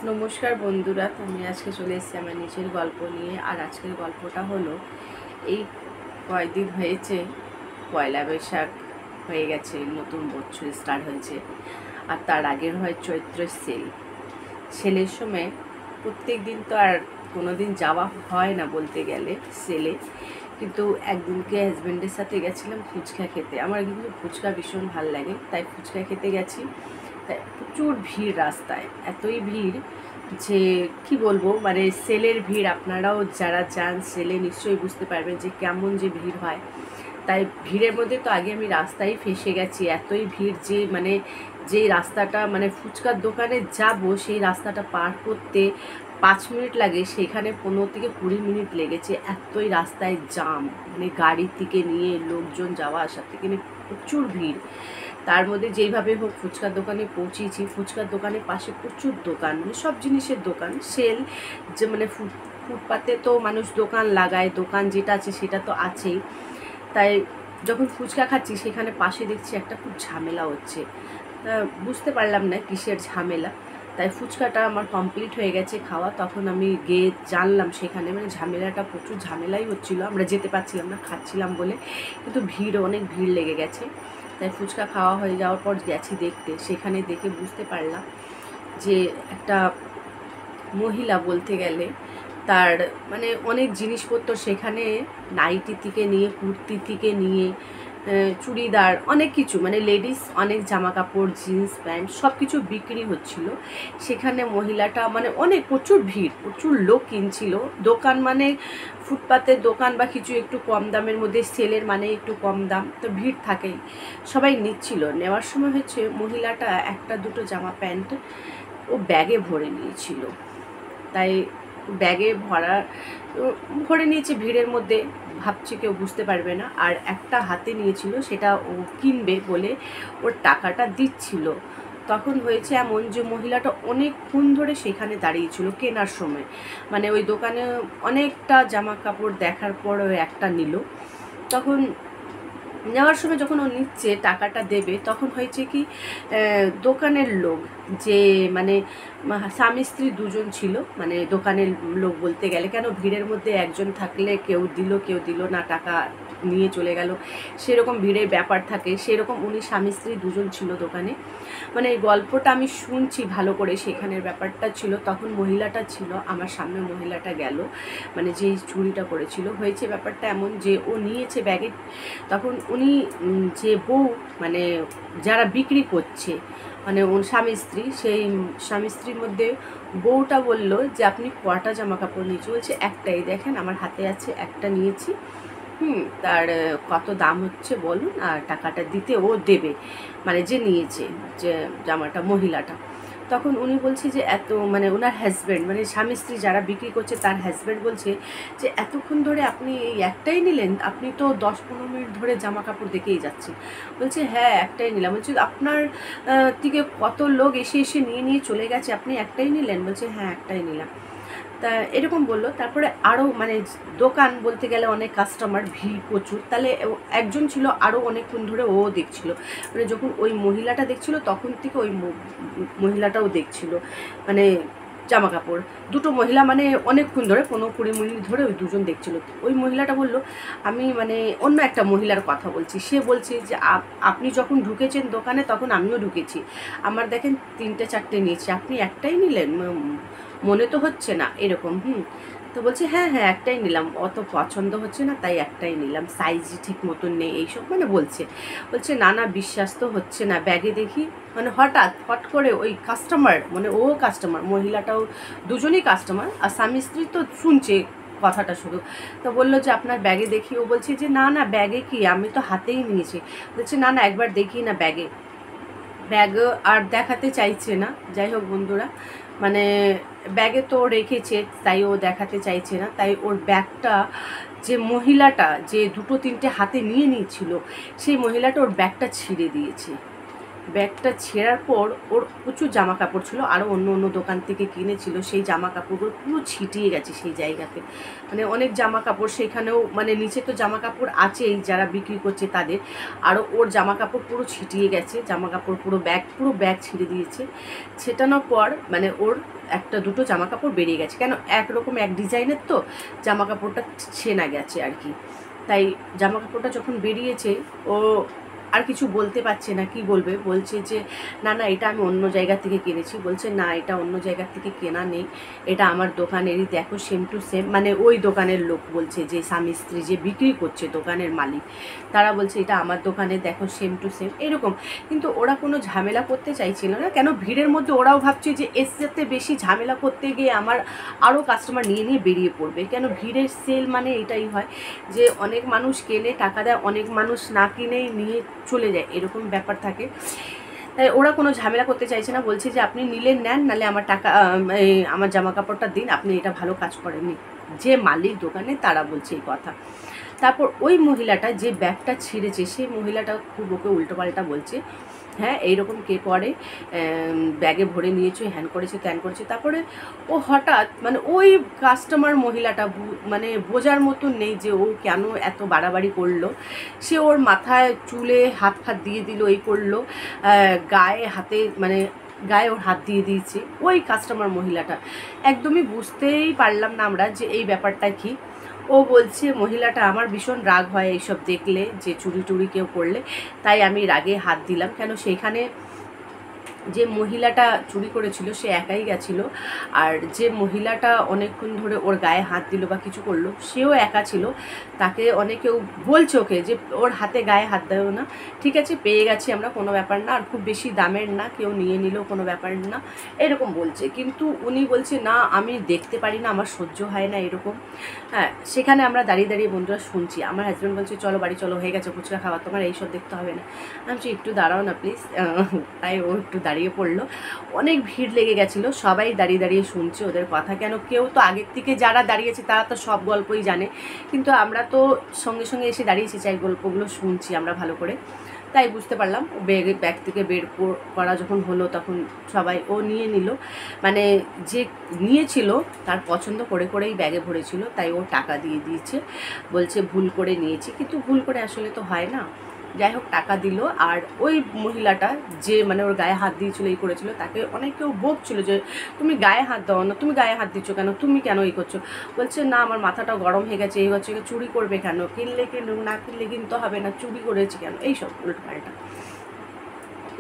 নমস্কার বন্ধুরা, আমি আজকে চলে এসেছি আমার নিজের গল্প নিয়ে। আর আজকের গল্পটা হলো, এই কয়েকদিন হয়েছে পয়লা বৈশাখ হয়ে গেছে, নতুন বছর স্টার্ট হয়েছে। আর তার আগের হয় চৈত্র সেলের সময়। প্রত্যেক দিন তো আর কোনো দিন যাওয়া হয় না বলতে গেলে সেলে, কিন্তু একদিনকে হাজব্যান্ডের সাথে গেছিলাম ফুচকা খেতে। আমার কিন্তু ফুচকা ভীষণ ভালো লাগে, তাই ফুচকা খেতে গেছি। তাই প্রচুর ভিড় রাস্তায়, এতই ভিড় যে কি বলবো, মানে সেলের ভিড়। আপনারাও যারা যান সেলে নিশ্চয়ই বুঝতে পারবেন যে কেমন যে ভিড় হয়। তাই ভিড়ের মধ্যে তো আগে আমি রাস্তায় ফেসে গেছি, এতই ভিড় যে মানে যেই রাস্তাটা মানে ফুচকার দোকানে যাব সেই রাস্তাটা পার করতে 5 মিনিট লাগে, সেখানে 15 থেকে 20 মিনিট লেগেছে। এতই রাস্তায় জাম, মানে গাড়ি থেকে নিয়ে লোকজন যাওয়া আসা থেকে নিয়ে প্রচুর ভিড়। তার মধ্যে যেইভাবে হোক ফুচকার দোকানে পৌঁছেছি। ফুচকার দোকানের পাশে প্রচুর দোকান, মানে সব জিনিসের দোকান, সেল যে মানে ফুটপাতে তো মানুষ দোকান লাগায়, দোকান যেটা আছে সেটা তো আছেই। তাই যখন ফুচকা খাচ্ছি সেখানে পাশে দেখছি একটা খুব ঝামেলা হচ্ছে। বুঝতে পারলাম না কিসের ঝামেলা। তাই ফুচকাটা আমার কমপ্লিট হয়ে গেছে খাওয়া, তখন আমি গিয়ে জানলাম সেখানে মানে ঝামেলাটা, প্রচুর ঝামেলাই হচ্ছিলো। আমরা যেতে পারছিলাম না খাচ্ছিলাম বলে, কিন্তু অনেক ভিড় লেগে গেছে। তাই ফুচকা খাওয়া হয়ে যাওয়ার পর গেছি দেখতে, সেখানে দেখে বুঝতে পারলাম যে একটা মহিলা বলতে গেলে তার মানে অনেক জিনিসপত্র সেখানে, নাইটি থেকে নিয়ে কুর্তি থেকে নিয়ে চুড়িদার, অনেক কিছু মানে লেডিস অনেক জামা কাপড়, জিন্স প্যান্ট সব কিছু বিক্রি হচ্ছিল সেখানে। মহিলাটা মানে অনেক প্রচুর ভিড়, প্রচুর লোক কিনছিল। দোকান মানে ফুটপাতের দোকান বা কিছু একটু কম দামের মধ্যে, সেলের মানে একটু কম দাম, তো ভিড় থাকেই, সবাই নিচ্ছিল। নেওয়ার সময় হচ্ছে মহিলাটা একটা দুটো জামা প্যান্ট ও ব্যাগে ভরে নিয়েছিল। তাই ব্যাগে ভরে নিয়েছে ভিড়ের মধ্যে, ভাবছে কেউ বুঝতে পারবে না। আর একটা হাতে নিয়েছিল, সেটা ও কিনবে বলে ওর টাকাটা দিচ্ছিল। তখন হয়েছে এমন যে মহিলাটা অনেকক্ষণ ধরে সেখানে দাঁড়িয়েছিল কেনার সময়। মানে ওই দোকানে অনেকটা জামা কাপড় দেখার পর ও একটা নিল। তখন নেওয়ার সময় যখন ও নিচ্ছে টাকাটা দেবে, তখন হয়েছে কি দোকানের লোক, যে মানে স্বামী স্ত্রী দুজন ছিল, মানে দোকানের লোক বলতে গেলে, কেন ভিড়ের মধ্যে একজন থাকলে কেউ দিল না, টাকা নিয়ে চলে গেল, সেরকম ভিড়ের ব্যাপার থাকে। সেরকম উনি স্বামী স্ত্রী দুজন ছিল দোকানে। মানে এই গল্পটা আমি শুনছি ভালো করে, সেখানের ব্যাপারটা ছিল। তখন মহিলাটা ছিল আমার সামনে, মহিলাটা গেল, মানে যেই চুরিটা করেছিল। হয়েছে ব্যাপারটা এমন যে ও নিয়েছে ব্যাগে, তখন উনি যে বউ, মানে যারা বিক্রি করছে, মানে ওর স্বামী স্ত্রী, সেই স্বামী স্ত্রীর মধ্যে বউটা বলল যে আপনি কটা জামা কাপড় নিয়েছি? বলছে একটাই, দেখেন আমার হাতে আছে, একটা নিয়েছি। তার কত দাম হচ্ছে বলুন, আর টাকাটা দিতে ও দেবে, মানে যে নিয়েছে, যে জামাটা, মহিলাটা। তখন উনি বলছে যে এত, মানে ওনার হাজব্যান্ড, মানে স্বামী স্ত্রী যারা বিক্রি করছে তার হাজব্যান্ড বলছে যে এতক্ষণ ধরে আপনি এই একটাই নিলেন? আপনি তো 10-15 মিনিট ধরে জামা কাপড় দেখেই যাচ্ছেন। বলছে হ্যাঁ একটাই নিলাম। বলছে আপনার থেকে কত লোক এসে এসে নিয়ে নিয়ে চলে গেছে, আপনি একটাই নিলেন? বলছে হ্যাঁ একটাই নিলাম। তা এরকম বললো। তারপরে আরও মানে দোকান বলতে গেলে অনেক কাস্টমার, ভিড় প্রচুর। তাহলে একজন ছিল আরও অনেকক্ষণ ধরে ও দেখছিল, মানে যখন ওই মহিলাটা দেখছিল তখন থেকে ওই মহিলাটাও দেখছিল, মানে জামা কাপড়। দুটো মহিলা মানে অনেকক্ষণ ধরে, 15-20 মিনিট ধরে ওই দুজন দেখছিল। ওই মহিলাটা বলল, আমি মানে অন্য একটা মহিলার কথা বলছি, সে বলছে যে আপনি যখন ঢুকেছেন দোকানে তখন আমিও ঢুকেছি, আমার দেখেন 3-4টে নিয়েছি, আপনি একটাই নিলেন? মনে তো হচ্ছে না এরকম। তো বলছে হ্যাঁ হ্যাঁ একটাই নিলাম, অত পছন্দ হচ্ছে না তাই একটাই নিলাম, সাইজই ঠিক মতন নেই, এইসব মানে বলছে। বলছে না না বিশ্বাস তো হচ্ছে না, ব্যাগে দেখি। মানে হট করে ওই কাস্টমার, মানে ও কাস্টমার, মহিলাটাও, দুজনেই কাস্টমার, আর স্বামী স্ত্রী তো শুনছে কথাটা শুধু। তো বললো যে আপনার ব্যাগে দেখি। ও বলছে যে না না ব্যাগে কি, আমি তো হাতেই নিয়েছি। বলছে না না একবার দেখি না ব্যাগে। ব্যাগ আর দেখাতে চাইছে না। যাই হোক বন্ধুরা, মানে ব্যাগে তো রেখেছে তাই ও দেখাতে চাইছে না। তাই ওর ব্যাগটা, যে মহিলাটা যে 2-3টে হাতে নিয়ে নিয়েছিল, সেই মহিলাটা ওর ব্যাগটা ছিঁড়ে দিয়েছে। ব্যাগটা ছেঁড়ার পর ওর প্রচুর জামা কাপড় ছিল, আরও অন্য অন্য দোকান থেকে কিনেছিল, সেই জামা কাপড়গুলো পুরো ছিটিয়ে গেছে সেই জায়গাতে। মানে অনেক জামা কাপড় সেখানেও, মানে নিচে তো জামা কাপড় আছেই যারা বিক্রি করছে তাদের, আরও ওর জামা কাপড় পুরো ছিটিয়ে গেছে, জামা কাপড় পুরো ব্যাগ ছিঁড়ে দিয়েছে। ছেটানোর পর মানে ওর একটা দুটো জামা কাপড় বেরিয়ে গেছে, কেন একরকম এক ডিজাইনের তো জামা কাপড়টা ছেনা গেছে আর কি। তাই জামা কাপড়টা যখন বেরিয়েছে ও আর কিছু বলতে পারছে না, কি বলবে, বলছে যে না না এটা আমি অন্য জায়গা থেকে কিনেছি। বলছে না এটা অন্য জায়গা থেকে কেনা নেই, এটা আমার দোকানেরই, দেখো সেম টু সেম। মানে ওই দোকানের লোক বলছে, যে স্বামী স্ত্রী যে বিক্রি করছে দোকানের মালিক, তারা বলছে এটা আমার দোকানে দেখো সেম টু সেম এরকম। কিন্তু ওরা কোনো ঝামেলা করতে চাইছিল না, কেন ভিড়ের মধ্যে ওরাও ভাবছে যে এর সাথে বেশি ঝামেলা করতে গিয়ে আমার আরও কাস্টমার নিয়ে নিয়ে বেরিয়ে পড়বে। কেন ভিড়ের সেল মানে এটাই হয় যে অনেক মানুষ কেনে টাকা দেয়, অনেক মানুষ না কিনেই নিয়ে চলে যায়, এরকম ব্যাপার থাকে। তাই ওরা কোনো ঝামেলা করতে চাইছে না, বলছে যে আপনি নিলে নেন, নালে আমার টাকা আমার জামা কাপড়টা দিন, আপনি এটা ভালো কাজ করেননি। যে মালিক দোকানে তারা বলছে এই কথা। তারপর ওই মহিলাটা যে ব্যাগটা ছিঁড়েছে সেই মহিলাটা খুব ওকে উল্টোপাল্টা বলছে, হ্যাঁ এইরকম কে করে, ব্যাগে ভরে নিয়েছো, হ্যান করেছে ত্যান করেছে। তারপরে ও হঠাৎ মানে ওই কাস্টমার মহিলাটা মানে বোঝার মতন নেই যে ও কেন এত বাড়াবাড়ি করলো। সে ওর মাথায় চুলে হাত ফাত দিয়ে দিল, এই করলো, গায়ে হাতে মানে গায়ে ওর হাত দিয়ে দিয়েছে ওই কাস্টমার মহিলাটা। একদমই বুঝতেই পারলাম না আমরা যে এই ব্যাপারটা কি। ও বলছে মহিলাটা আমার ভীষণ রাগ হয় এইসব দেখলে, যে চুরি টুরি কেউ করলে, তাই আমি রাগে হাত দিলাম। কেন সেইখানে যে মহিলাটা চুরি করেছিল সে একাই গেছিলো, আর যে মহিলাটা অনেকক্ষণ ধরে ওর গায়ে হাত দিল বা কিছু করলো সেও একা ছিল। তাকে অনেকেও বলছে ওকে যে ওর হাতে গায়ে হাত দেও না, ঠিক আছে পেয়ে গেছি আমরা, কোনো ব্যাপার না, আর খুব বেশি দামের না, কেউ নিয়ে নিলেও কোনো ব্যাপার না, এরকম বলছে। কিন্তু উনি বলছে না আমি দেখতে পারি না, আমার সহ্য হয় না এরকম। হ্যাঁ, সেখানে আমরা দাঁড়িয়ে দাঁড়িয়ে বন্ধুরা শুনছি। আমার হাজব্যান্ড বলছে চলো বাড়ি চলো, হয়ে গেছে ফুচকা খাওয়া, তোমার এইসব দেখতে হবে না। আমি বলছি একটু দাঁড়াও না প্লিজ। তাই ও একটু দাঁড়িয়ে পড়লো। অনেক ভিড় লেগে গেছিলো, সবাই দাঁড়িয়ে দাঁড়িয়ে শুনছে ওদের কথা। কেন কেউ তো আগের থেকে যারা দাঁড়িয়েছে তারা তো সব গল্পই জানে, কিন্তু আমরা তো সঙ্গে সঙ্গে এসে দাঁড়িয়েছি, চাই গল্পগুলো শুনছি আমরা ভালো করে। তাই বুঝতে পারলাম ব্যাগ থেকে বের করা যখন হলো তখন সবাই ও নিয়ে নিল, মানে যে নিয়েছিল তার পছন্দ করে করেই ব্যাগে ভরেছিল, তাই ও টাকা দিয়ে দিয়েছে, বলছে ভুল করে নিয়েছি, কিন্তু ভুল করে আসলে তো হয় না। যাই হোক টাকা দিল। আর ওই মহিলাটা যে মানে ওর গায়ে হাত দিয়েছিল এই করেছিল, তাকে অনেকেও বকছিল যে তুমি গায়ে হাত দাও না, তুমি গায়ে হাত দিচ্ছ কেন, তুমি কেন এই করছো। বলছে না আমার মাথাটা গরম হয়ে গেছে, এই হচ্ছে চুরি করবে কেন, কিনলে কিনুক না কিনলে কিনতে হবে না, চুরি করেছে কেন, এইসব উল্টোপাল্টা।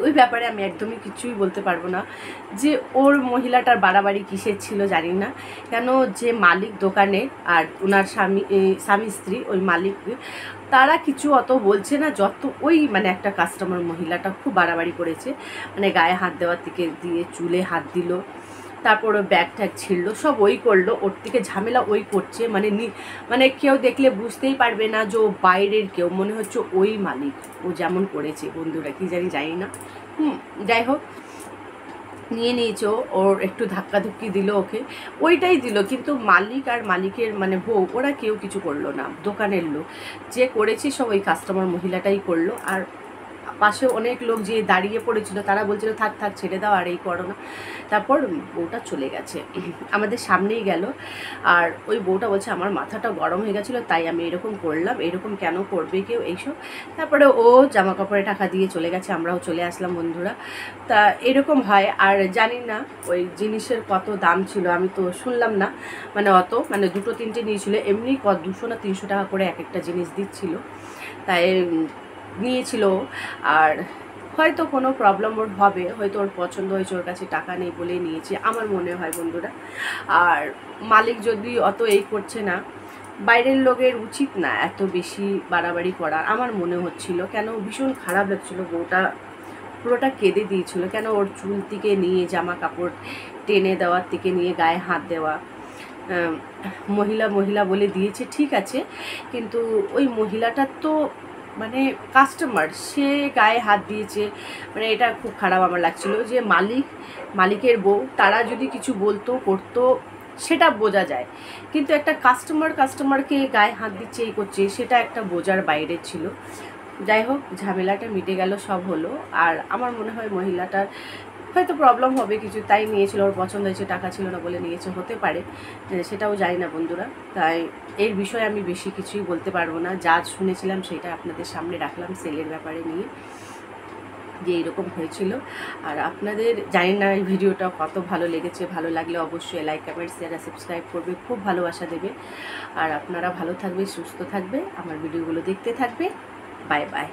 ওই ব্যাপারে আমি একদমই কিছুই বলতে পারবো না যে ওর মহিলাটার বাড়াবাড়ি কিসের ছিল জানি না। কেন যে মালিক দোকানে আর ওনার স্বামী স্ত্রী ওই মালিক, তারা কিছু অত বলছে না, যত ওই মানে একটা কাস্টমার মহিলাটা খুব বাড়াবাড়ি করেছে, মানে গায়ে হাত দেওয়ার থেকে দিয়ে চুলে হাত দিল, তারপর ও ব্যাগ ট্যাগ ছিঁড়লো, সব ওই করলো, ওর থেকে ঝামেলা ওই করছে। মানে কেউ দেখলে বুঝতেই পারবে না যে ও বাইরের কেউ, মনে হচ্ছে ওই মালিক ও যেমন করেছে। বন্ধুরা কি জানি না, যাই হোক নিয়ে নিয়েছো, ওর একটু ধাক্কাধুক্কি দিল ওকে, ওইটাই দিল, কিন্তু মালিক আর মালিকের মানে বউ ওরা কেউ কিছু করলো না, দোকানের লোক যে করেছে সব ওই কাস্টমার মহিলাটাই করলো। আর পাশে অনেক লোক যে দাঁড়িয়ে পড়েছিল তারা বলছিল থাক থাক ছেড়ে দাও আর এই করো না। তারপর বউটা চলে গেছে, আমাদের সামনেই গেল, আর ওই বউটা বলছে আমার মাথাটা গরম হয়ে গেছিলো তাই আমি এরকম করলাম, এরকম কেন করবে কেউ এইসব। তারপরে ও জামা কাপড়ে টাকা দিয়ে চলে গেছে, আমরাও চলে আসলাম বন্ধুরা। তা এরকম হয়। আর জানি না ওই জিনিসের কত দাম ছিল, আমি তো শুনলাম না, মানে অত মানে দুটো তিনটে নিয়েছিল, এমনি 200 না 300 টাকা করে এক একটা জিনিস দিচ্ছিল, তাই নিয়েছিল। আর হয়তো কোনো প্রবলেম ওর হবে, হয়তো ওর পছন্দ হয়েছে, ওর কাছে টাকা নেই বলে নিয়েছে আমার মনে হয় বন্ধুরা। আর মালিক যদি অত এই করছে না, বাইরের লোকের উচিত না এত বেশি বাড়াবাড়ি করা আমার মনে হচ্ছিল। কেন ভীষণ খারাপ লাগছিলো, বউটা পুরোটা কেঁদে দিয়েছিল। কেন ওর চুল থেকে নিয়ে জামা কাপড় টেনে দেওয়ার থেকে নিয়ে গায়ে হাত দেওয়া, মহিলা বলে দিয়েছে ঠিক আছে, কিন্তু ওই মহিলাটার তো মানে কাস্টমার, সে গায়ে হাত দিয়েছে, মানে এটা খুব খারাপ আমার লাগছিল। যে মালিকের বউ তারা যদি কিছু বলতো করতো সেটা বোঝা যায়, কিন্তু একটা কাস্টমারকে গায়ে হাত দিচ্ছে এই করছে, সেটা একটা বোঝার বাইরে ছিল। যাই হোক, ঝামেলাটা মিটে গেল, সব হলো। আর আমার মনে হয় মহিলাটার হয়তো প্রবলেম হবে কিছু, তাই নিয়েছিল, ওর পছন্দ হয়েছে, টাকা ছিল না বলে নিয়েছে, হতে পারে, সেটাও জানি না বন্ধুরা। তাই এর বিষয়ে আমি বেশি কিছুই বলতে পারবো না। যা শুনেছিলাম সেটা আপনাদের সামনে রাখলাম সেলের ব্যাপারে নিয়ে, যে এইরকম হয়েছিল। আর আপনাদের জানি না এই ভিডিওটা কত ভালো লেগেছে, ভালো লাগলে অবশ্যই লাইক, কমেন্ট, শেয়ার আর সাবস্ক্রাইব করবে, খুব ভালোবাসা দেবে। আর আপনারা ভালো থাকবে, সুস্থ থাকবে, আমার ভিডিওগুলো দেখতে থাকবে। Bye bye.